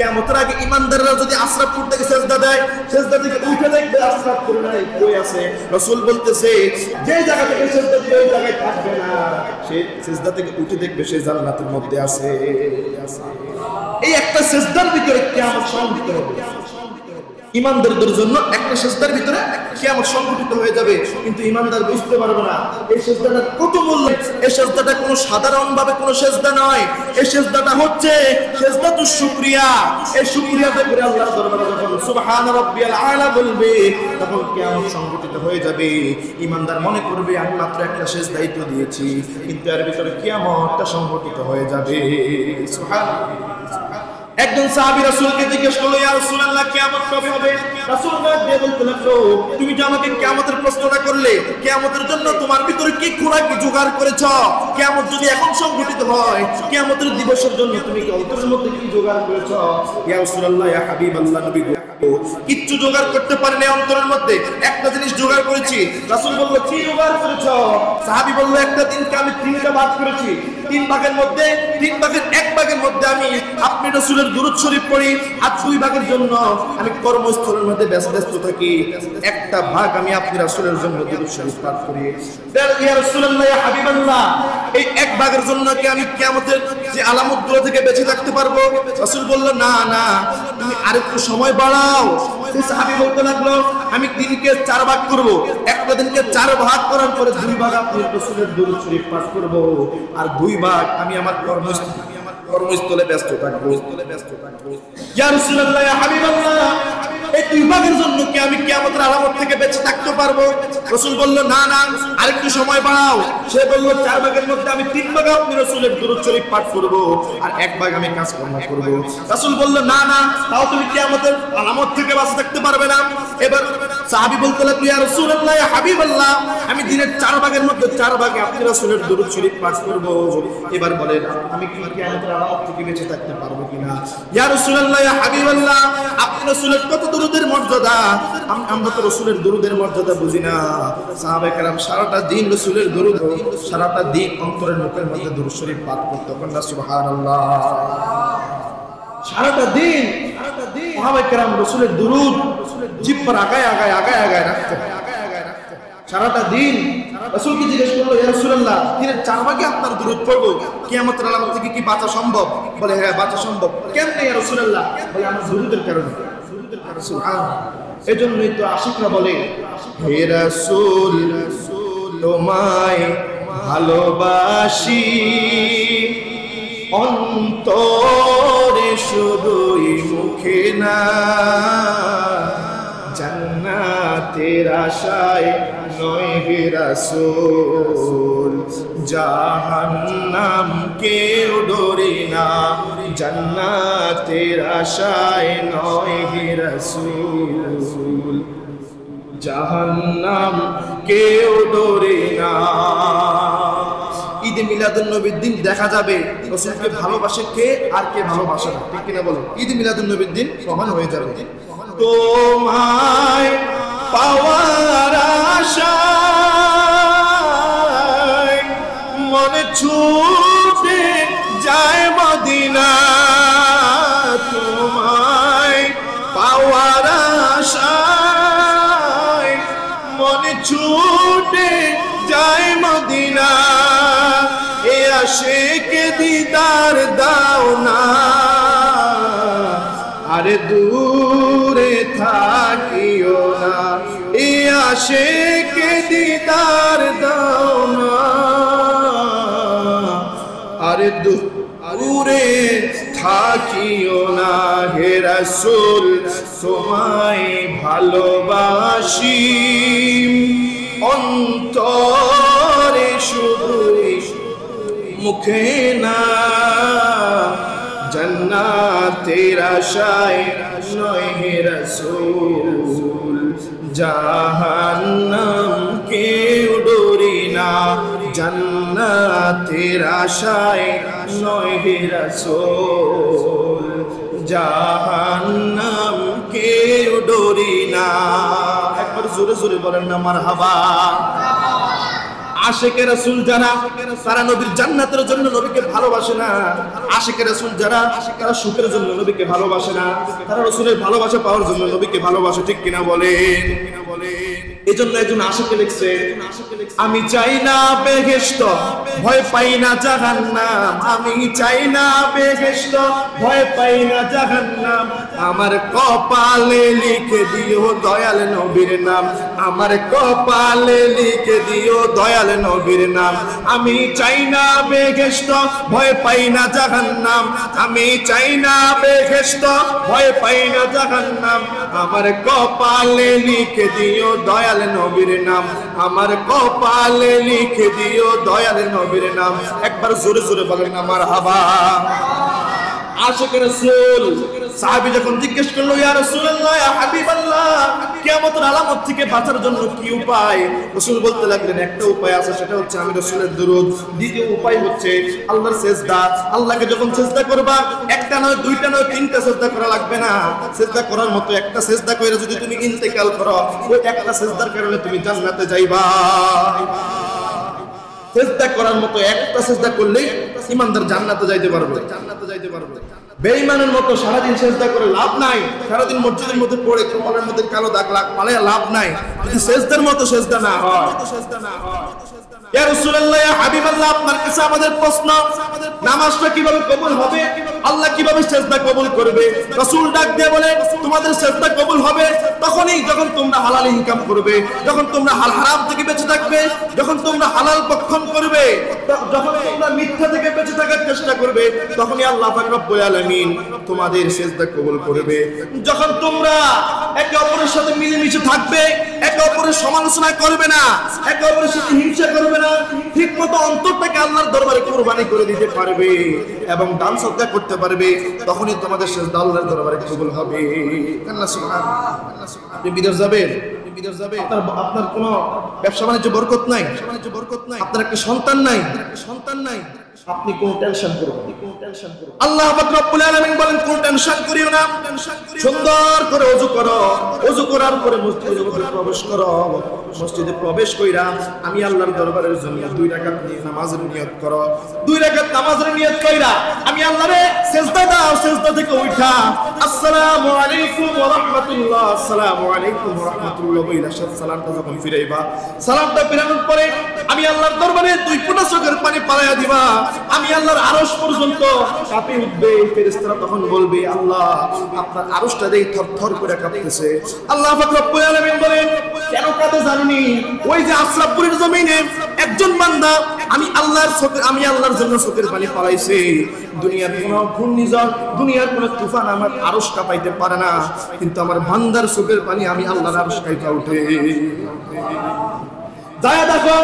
কিয়ামতের আগে ঈমানদাররা যদি আশরাফ থেকে সিজদা দেয়, সিজদা থেকে উঠে দেখবে আশরাফ করে নাই, কই আছে? রাসূল বলতেছে যে জায়গা থেকে সিজদা দিবে ওই জায়গায় থাকবে না, সে সিজদা থেকে উঠে দেখবে সে জান্নাতের মধ্যে আছে। এই একটা সিজদার ভিতরে কিয়ামত সংঘটিত হবে। ঈমানদারদের জন্য একটা সিজদার ভিতরে কিয়ামত সংঘটিত হয়ে যাবে, কিন্তু ঈমানদার বুঝতে পারবে না এই সিজদাটা কত মূল্য। এই সিজদাটা কোনো সাধারণ ভাবে কোনো সিজদা নয়, এই সিজদাটা হচ্ছে সিজদাতুশ শুকরিয়া। এই শুকরিয়াতে করে আল্লাহর দরবারে যখন সুবহান রাব্বিয়াল আলা বলবে, তখন কিয়ামত সংঘটিত হয়ে যাবে। ঈমানদার মনে করবে আমি মাত্র একটা সিজদাই তো দিয়েছি, কিন্তু এর ভিতরে কিয়ামতটা সংঘটিত হয়ে যাবে। সুবহানাল্লাহ। একজন সাহাবী রাসূলকে জিজ্ঞেস করলো, ইয়া রাসূলুল্লাহ কিয়ামত কবে হবে? রাসূল বলতে লাগলো, তুমি যে আমাকে কিয়ামতের প্রশ্নটা করলে, কিয়ামতের জন্য তোমার ভিতরে কি খোরাকি জোগাড় করেছো? কিয়ামত যদি এখন সংঘটিত হয়, কিয়ামতের দিবসের জন্য তুমি কি অন্তরের মধ্যে কি জোগাড় করেছো? ইয়া রাসূলুল্লাহ, ইয়া হাবিবাল্লাহ, নবী গো, কিচ্ছু জোগাড় করতে পারিনি অন্তরের মধ্যে, একটা জিনিস জোগাড় করেছি। রাসূল বলল, কি জোগাড় করেছো? সাহাবী বলল, একটা দিনকে আমি তিনটা ভাগ করেছি, তিন ভাগের মধ্যে এক ভাগের মধ্যে আমি আপনি রাসূলের দুরূদ শরীফ পড়ি, আর দুই ভাগের জন্য আমি কর্মস্থলের মধ্যে ব্যস্ত থাকি, একটা ভাগ আমি আপনি রাসূলের জন্য দুরূদ শরীফ পাঠ করি। ইয়া রাসূলুল্লাহ, ইয়া হাবিবাল্লাহ, এই এক ভাগের জন্য কি আমি কিয়ামতের যে আলামতগুলো থেকে বেঁচে থাকতে পারবো? রাসূল বলল, না না, তুমি আরেকটু সময় বাড়াও। সেই সাহাবী বলতে লাগলো, আমি দিনকে 4 ভাগ করব, একটা দিনকে 4 ভাগ করার পরে 2 ভাগ আপনি রাসূলের দুরূদ শরীফ পাঠ করব, আর 2 ভাগ আমি আমার কর্মস্থলে ব্যস্ত থাকবো। ইয়া রাসূলুল্লাহ, ইয়া হাবিবাল্লাহ, এই 2 ভাগের জন্য কি আমি কিয়ামতের আলামত থেকে বেঁচে থাকতে পারবো? রাসূল বলল, না না, আরেকটু সময় বাড়াও। সে বলল, 4 ভাগের মধ্যে আমি 3 ভাগ আপনি রাসূলের দুরূদ শরীফ পাঠ করব, আর 1 ভাগ আমি কাজকর্ম করব। রাসূল বলল, না না, তাও তুমি কিয়ামতের আলামত থেকে বেঁচে থাকতে পারবে না। এবার সাহাবী বলতে লাগলো, ইয়া রাসূলুল্লাহ, ইয়া হাবিবাল্লাহ, আমি দিনের 4 ভাগের মধ্যে 4 ভাগে আপনি রাসূলের দুরূদ শরীফ পাঠ করব। এবার বলেন, আমি কি কিয়ামতের আলামত থেকে বেঁচে থাকতে পারবো কিনা? ইয়া রাসূলুল্লাহ, ইয়া হাবিবাল্লাহ, আপনি রাসূলের কত দুরূদের মর্যাদা, আমরা তো রাসূলের দুরূদের মর্যাদা বুঝি না। সাহাবায়ে কেরাম সারাটা দিন রাসূলের দুরূদ, সারাটা দিন অন্তরের মুখের মধ্যে দুরূদ শরীফ পাঠ করতেন। সুবহানাল্লাহ। সারাটা দিন সাহাবায়ে কেরাম রাসূলের দুরূদ জিহ্বার আগায় রাখতেন। সারাটা দিন রাসূলকে জিজ্ঞেস করলো, ইয়া রাসূলুল্লাহ, দিনের 4 ভাগে আপনার দুরূদ পড়ব, কিয়ামতের আলামত থেকে কি বাঁচা সম্ভব? বলে, হ্যাঁ বাঁচা সম্ভব। কেমনে ইয়া রাসূলুল্লাহ? বলে, আমার দুরূদের কারণে। সুবহানাল্লাহ। এজন্যই তো আশিকরা বলে, হে রাসূল তোমায় ভালোবাসি, অন্তরে শুধুই মুখে না, জান্নাতের আশায় নয় হে রাসূল, জাহান্নাম কেউ ডরে না, জান্নাতের আশায় নয় হে রাসূল, জাহান্নাম কেউ ডরে না। ঈদে মিলাদুন নবীর দিন দেখা যাবে রাসূলকে ভালোবাসে কে আর কে ভালোবাসে না, ঠিক কিনা বলো? ঈদে মিলাদুন নবীর দিন প্রমাণ হয়ে যাবে। তোমায় পাওয়ার আশায় মনে ছুটে যায় মদিনা, তোমায় পাওয়ার আশায় মনে ছুটে যায় মদিনা, এ আশিকে দিদার দাও না, আরে দূরে থাকিও না, এ আশিকে দিদার দাও না, আরে দূরে থাকিও না। হে রাসূল তোমায় ভালোবাসি, অন্তরে শুধুই মুখে না, জান্নাতের আশায় নয় হে রাসূল, জাহান্নাম কেউ ডরি না, জান্নাতের আশায় নয় হে রাসূল, জাহান্নাম কেউ ডরি না। একবার জোরে জোরে বলেন না মারহাবা। আশিকে রাসূল যারা তারা নবীর জান্নাতের জন্য নবীকে ভালোবাসে না। আশিকে রাসূল যারা তারা সুখের জন্য নবীকে ভালোবাসে না, তারা রাসূলের ভালোবাসা পাওয়ার জন্য নবীকে ভালোবাসে। ঠিক কিনা বলেন? এজন্য একজন আশিকে লিখছে, আমি চাই না বেহেশত, ভয় পাই না জাহান্নাম। আমি চাই না বেহেশত, ভয় পাই না জাহান্নাম। আমার কপালে লিখে দিও দয়াল নবীর নাম। আমার কপালে লিখে দিও দয়াল নবীর নাম। আমি চাই না বেহেশত, ভয় পাই না জাহান্নাম। আমি চাই না বেহেশত, ভয় পাই না জাহান্নাম। আমার কপালে লিখে দিও দয়াল নবীর নাম। আমার কপালে লিখে দিও দয়াল নবীর নাম। একবার জোরে জোরে বলেন না মারহাবা। আশিক রাসূল সাহাবী যখন জিজ্ঞেস করলো, ইয়া রাসূলুল্লাহ, ইয়া হাবিবাল্লাহ, কিয়ামতের আলামত থেকে বাঁচার জন্য কি উপায়? রাসূল বলতে লাগলেন, একটা উপায় আছে, সেটা হচ্ছে আমি রাসূলের দুরূদ। দ্বিতীয় উপায় হচ্ছে আল্লাহর সিজদা। আল্লাহকে যখন সিজদা করবা, একটা নয়, দুইটা নয়, তিনটা সিজদা করা লাগবে না। সিজদা করার মতো একটা সিজদা কইরা যদি তুমি ইন্তেকাল করো, ওই একটা সিজদার কারণে তুমি জান্নাতে যাইবা। সিজদা করার মতো একটা সিজদা করলেই ঈমানদার জান্নাতে যাইতে পারবে। বেঈমানের মতো সারাদিন সিজদা করে লাভ নাই। সারাদিন মসজিদের মধ্যে পড়ে কপালের মধ্যে কালো দাগ পালে লাভ নাই, যদি সিজদার মতো সিজদা না হয়। ইয়া রাসূলুল্লাহ, ইয়া হাবিবাল্লাহ, আপনার কাছে আমাদের প্রশ্ন, নামাজটা কিভাবে কবুল হবে? আল্লাহ কিভাবে সিজদা কবুল করবে? রাসূল ডাক দিয়ে বলে, তোমাদের সিজদা কবুল হবে তখনই যখন তোমরা হালাল ইনকাম করবে, যখন তোমরা হারাম থেকে বেঁচে থাকবে, যখন তোমরা হালাল ভক্ষণ করবে, যখন তোমরা মিথ্যা থেকে বেঁচে থাকার চেষ্টা করবে, তখনই আল্লাহ পাক রব্বুল আলামিন তোমাদের সিজদা কবুল করবে। যখন তোমরা একে অপরের সাথে মিলেমিশে থাকবে, একে অপরের সমালোচনা করবে না, একে অপরের সাথে হিংসা করবে না, ঠিকমতো অন্তরটাকে আল্লাহর দরবারে কুরবানি করে দিতে পারবে এবং দান সদকা করতে পারবে, তখনই তোমাদের সিজদা আল্লাহর দরবারে কবুল হবে। আল্লাহ সুবহানাহু। আপনি বিদেশ যাবেন, আপনার কোনো ব্যবসা বাণিজ্য বরকত নাই, আপনার একটা সন্তান নাই, আপনি কোন টেনশন করবেন? আল্লাহ পাক রব্বুল আলামিন বলেন, কোন টেনশন করিও না, সুন্দর করে ওযু করো, ওযু করার পরে মসজিদে প্রবেশ করো। মসজিদে প্রবেশ কইরা আমি আল্লাহর দরবারের জন্য 2 রাকাত নামাজের নিয়ত করো। 2 রাকাত নামাজের নিয়ত কইরা আমি আল্লাহরে সিজদা দাও, সিজদা থেকে উঠা আসসালামু আলাইকুম ওয়া রাহমাতুল্লাহ, আসসালামু আলাইকুম ওয়া রাহমাতুল্লাহ বইলা সালামটা যখন ফিরাইবা, সালামটা ফিরানোর পরে আমি আল্লাহর দরবারে 2 ফোঁটা চোখের পানি পালাইয়া দিবা। আমি আল্লাহর আরশ পর্যন্ত কাঁপে উঠবে। ফেরেশতারা তখন বলবে, আল্লাহ আপনার আরশটা দেখে থরথর করে কাঁপতেছে। আল্লাহ পাক রব্বুল আলামিন বলেন, কেন কাঁপে জানেননি? ওই যে আশরাফপুরের জমিনে একজন বান্দা আমি আল্লাহর জন্য চোখের পানি পালাইছে। দুনিয়ার কোনো ঘূর্ণিঝড়, দুনিয়ার কোনো তুফান আমার আরশ কাঁপাইতে পারে না, কিন্তু আমার বান্দার চোখের পানি আমি আল্লাহর আরশ কাঁপা উঠে। যায় দেখো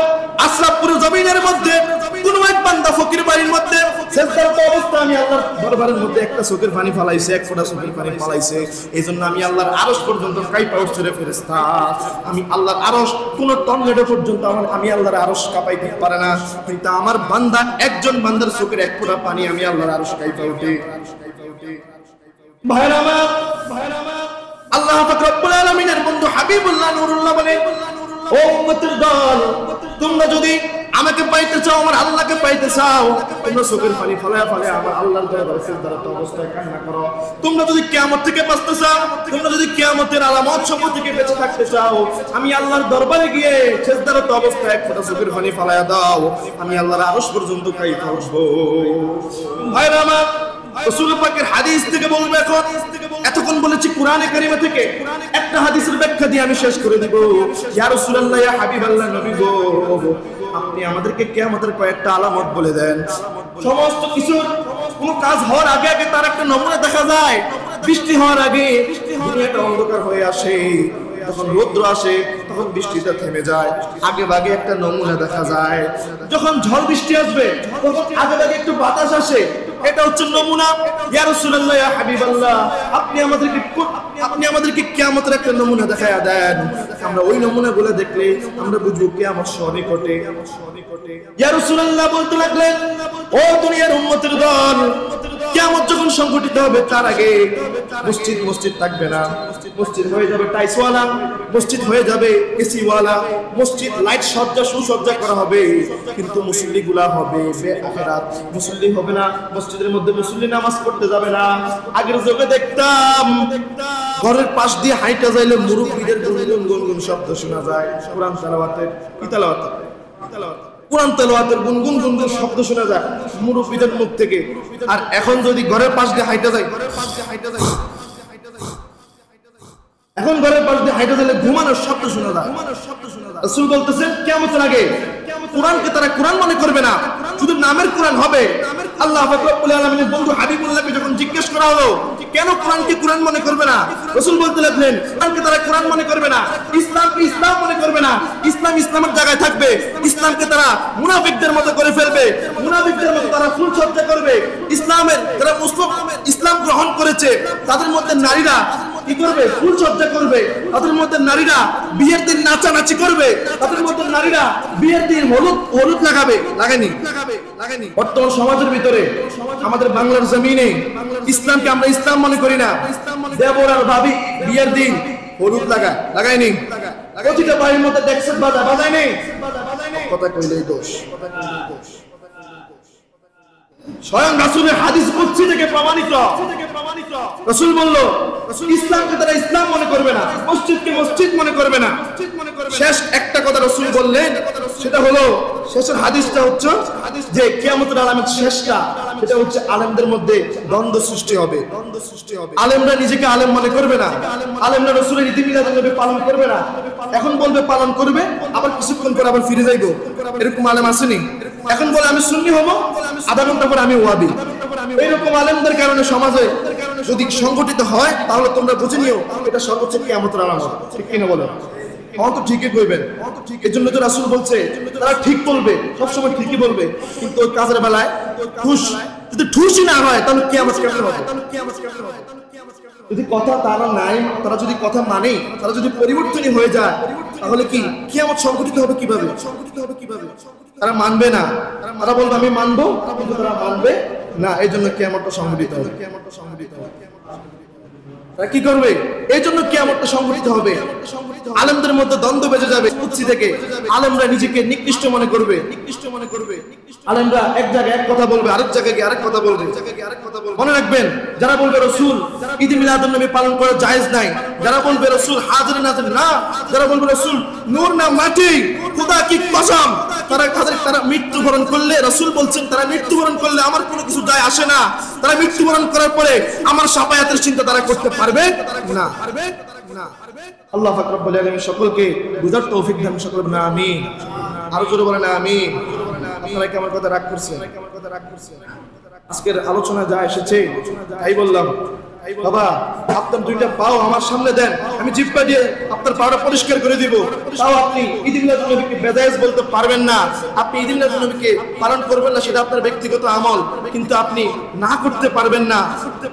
আশরাফপুরের জমিনের মধ্যে কোন এক বান্দা ফকির বাড়ির মধ্যে সিজদারত অবস্থা আমি আল্লাহর দরবারের মধ্যে একটা চোখের পানি ফালাইছে, এক ফোঁটা চোখের পানি ফালাইছে। এইজন্য আমি আল্লাহর আরশ পর্যন্ত কাঁপা উঠছে রে ফেরেশতা। আমি আল্লাহর আরশ কোন টর্নেডো পর্যন্ত আমি আল্লাহর আরশ কাঁপাইতে পারে না, কিন্তু আমার বান্দা, একজন বান্দার চোখের এক ফোঁটা পানি আমি আল্লাহর আরশ কাঁপা উঠে। ভাইরা আমার, আল্লাহ পাক রব্বুল আলামিনের বন্ধু হাবিবুল্লাহ নূরুল্লাহ বলেন, ও উম্মতের দল, তোমরা যদি আমাকে পাইতে চাও, আমার আল্লাহকে পাইতে চাও, তোমরা চোখের পানি ফালায়া আমার আল্লাহর দরবারে সিজদারত অবস্থায় কান্না করো। তোমরা যদি কিয়ামত থেকে বাঁচতে চাও, তোমরা যদি কিয়ামতের আলামত সমূহ থেকে বেঁচে থাকতে চাও, আমি আল্লাহর দরবারে গিয়ে সিজদারত অবস্থায় এক ফোঁটা চোখের পানি ফালায়া দাও, আমি আল্লাহর আরশ পর্যন্ত কাঁপা উঠবো। ভাইরা আমার, রাসূল পাকের হাদিস থেকে বলবো। এখন এতক্ষণ বলেছি কোরআনে কারিমা থেকে, একটা হাদিসের ব্যাখ্যা দিয়ে আমি শেষ করে দিব। ইয়া রাসূলুল্লাহ, ইয়া হাবিবাল্লাহ, নবী গো, আপনি আমাদেরকে কিয়ামতের কয়েকটা আলামত বলে দেন। সমস্ত কিছুর কোন কাজ হওয়ার আগে আগে তার একটা নমুনা দেখা যায়। বৃষ্টি হওয়ার আগে দুনিয়াটা অন্ধকার হয়ে আসে, যখন রৌদ্র আসে তখন বৃষ্টিটা থেমে যায়, আগে ভাগে একটা নমুনা দেখা যায়। যখন ঝড় বৃষ্টি আসবে তখন আগে ভাগে একটু বাতাস আসে, এটা হচ্ছে নমুনা। ইয়া রাসূলুল্লাহ, ইয়া হাবিবাল্লাহ, আপনি আমাদেরকে কিয়ামতের একটা নমুনা দেখায়া দেন। আমরা ওই নমুনাগুলো দেখলে আমরা বুঝবো কিয়ামত সনিকটে। ইয়া রাসূলুল্লাহ বলতে লাগলেন, ও দুনিয়ার উম্মতের দল, কিয়ামত যখন সংঘটিত হবে তার আগে মসজিদ থাকবে না। মসজিদ হয়ে যাবে টাইসওয়ালা, মসজিদ হয়ে যাবে এসিওয়ালা, মসজিদ লাইট সুসজ্জা করা হবে, কিন্তু মুসল্লিগুলা হবে বেআখিরাত। মুসল্লি হবে না, মসজিদের মধ্যে মুসল্লি নামাজ পড়তে যাবে না। আগের যুগে দেখতাম ঘরের পাশ দিয়ে হাইটা যাইলে মুরব্বিদের গুনগুন শব্দ শোনা যায়। কোরআন তেলাওয়াতের কোরআন তেলাওয়াতের গুনগুন শব্দ শোনা যায় মুরব্বিদের মুখ থেকে। আর এখন যদি ঘরের পাশ দিয়ে হাইটা যায়, এখন ঘরের পাশ দিয়ে হাইটা যাইলে ঘুমানোর শব্দ শোনা যায়। রাসূল বলতেছেন কিয়ামতের আগে কোরআনকে তারা কোরআন মনে করবে না, শুধু নামের কোরআন হবে। আল্লাহ পাক রব্বুল আলামিনের বন্ধু হাবিবুল্লাহকে যখন জিজ্ঞেস করা হলো কেন কোরআনকে কোরআন মনে করবে না, রাসূল বলতে লাগলেন কোরআনকে তারা কোরআন মনে করবে না, ইসলামকে ইসলাম মনে করবে না। ইসলামের জায়গায় থাকবে, ইসলামকে তারা মুনাফিকদের মতো করে ফেলবে, মুনাফিকদের মতো তারা ফুলসজ্জা করবে। যারা ইসলাম গ্রহণ করেছে তাদের মধ্যে নারীরা কি করবে? ফুলসজ্জা করবে। তাদের মধ্যে নারীরা বিয়ের দিন নাচানাচি করবে, তাদের মধ্যে নারীরা বিয়ের দিন হলুদ লাগায়নি। বর্তমান সমাজের ভিতরে আমাদের বাংলার জমিনে ইসলামকে আমরা ইসলাম মনে করি না। দেবর আর ভাবি বিয়ের দিন হলুদ লাগায়নি। প্রতিটা বাড়ির মধ্যে ডেক্সেট বাজায়নি। কথা কইলেই দোষ। স্বয়ং রাসূলের হাদিস কুদসি থেকে প্রমাণিত। রাসূল বলল ইসলামকে তারা ইসলাম মনে করবে না, মসজিদকে মসজিদ মনে করবে না। শেষ একটা কথা রাসূল বললেন, সেটা হলো শেষের হাদিসটা হচ্ছে যে কিয়ামতের আলামত শেষটা, সেটা হচ্ছে আলেমদের মধ্যে দ্বন্দ্ব সৃষ্টি হবে। আলেমরা নিজেকে আলেম মনে করবে না, আলেমরা রাসূলের নীতি-বিধান পালন করবে না। এখন বলবে পালন করবে, আবার কিছুক্ষণ পর আবার ফিরে যাইবো। এরকম আলেম আসেনি। এখন বলে আমি সুন্নি হব, আধা ঘন্টা পর আমি ওয়াহাবি। এইরকম আলেমদের কারণে সমাজে যদি সংগঠিত হয় তাহলে তোমরা বুঝে নিও এটা সর্বোচ্চ কিয়ামতের আলামত। ঠিক কিনা বলো? হ্যাঁ তো ঠিকই কইবেন। এই জন্য তো রাসূল বলছে তারা ঠিক বলবে, সবসময় ঠিকই বলবে, কিন্তু ওই কাজের বেলায় যদি ঠুসই না হয় তাহলে কিয়ামত কেমন হবে? যদি কথা তারা নাই, তারা যদি কথা মানে, তারা যদি পরিবর্তনই হয়ে যায়, তাহলে কি কিয়ামত সংগঠিত হবে কিভাবে? তারা মানবে না, তারা বলবে আমি মানবো, কিন্তু তারা মানবে না। এই জন্য কিয়ামতটা সংগঠিত হবে। তারা কি করবে? এই জন্য কিয়ামতটা সংগঠিত হবে। আলেমদের মধ্যে দ্বন্দ্ব বেজে যাবে। কুদসি থেকে আলেমরা নিজেকে নিকৃষ্ট মনে করবে। আলেমরা এক জায়গায় এক কথা বলবে, আরেক জায়গায় গিয়ে আরেক কথা বলবে। মনে রাখবেন, যারা বলবে রাসূল ঈদ মিলাদুন নবী পালন করা জায়েজ নাই, যারা বলবে রাসূল হাজির নাজির না, যারা বলবে রাসূল নূর না মাটি, খোদা কি কসম, তারা মৃত্যুবরণ করলে, রাসূল বলছেন তারা মৃত্যুবরণ করলে আমার কোনো কিছু যায় আসে না। তারা মৃত্যুবরণ করার পরে আমার শাফায়াতের চিন্তা তারা করতে পারবে না। আল্লাহ পাক রব্বুল আলামিন সকলকে বুঝার তৌফিক দান। সকলে বলেন আমিন। আরো জোরে বলেন আমিন। আপনারা কি আমার কথা রাগ করছেন? আজকের আলোচনা যা এসেছে তাই বললাম। বাবা আপনার দুইটা পাও আমার সামনে দেন, আমি জিহ্বা দিয়ে আপনার পাওটা পরিষ্কার করে দিব। তাও আপনি ঈদ মিলাদুন নবীকে বেজায়েজ বলতে পারবেন না। আপনি ঈদ মিলাদুন নবীকে পালন করবেন না, সেটা আপনার ব্যক্তিগত আমল, কিন্তু আপনি না করতে পারবেন না।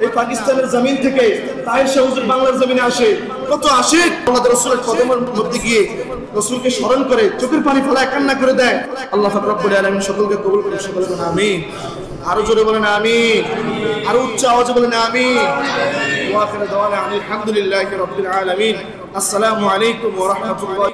এই পাকিস্তানের জমিন থেকে তাহের শাহ হুজুর বাংলার জমিনে আসে, কত আশিক আমাদের রাসূলের কদমের মধ্যে গিয়ে রাসূলকে স্মরণ করে চোখের পানি ফেলায় কান্না করে দেয়। আল্লাহ পাক রব্বুল আলামিন সকলকে কবুল করুন। সকলে বলেন আমিন। আরো জোরে বলেন আমিন। আরো উচ্চ আওয়াজে বলেন আমিন। ওয়া আখিরু দাওয়ানা আলহামদুলিল্লাহি রাব্বিল আলামিন। আসসালামু আলাইকুম ওয়া রাহমাতুল্লাহ।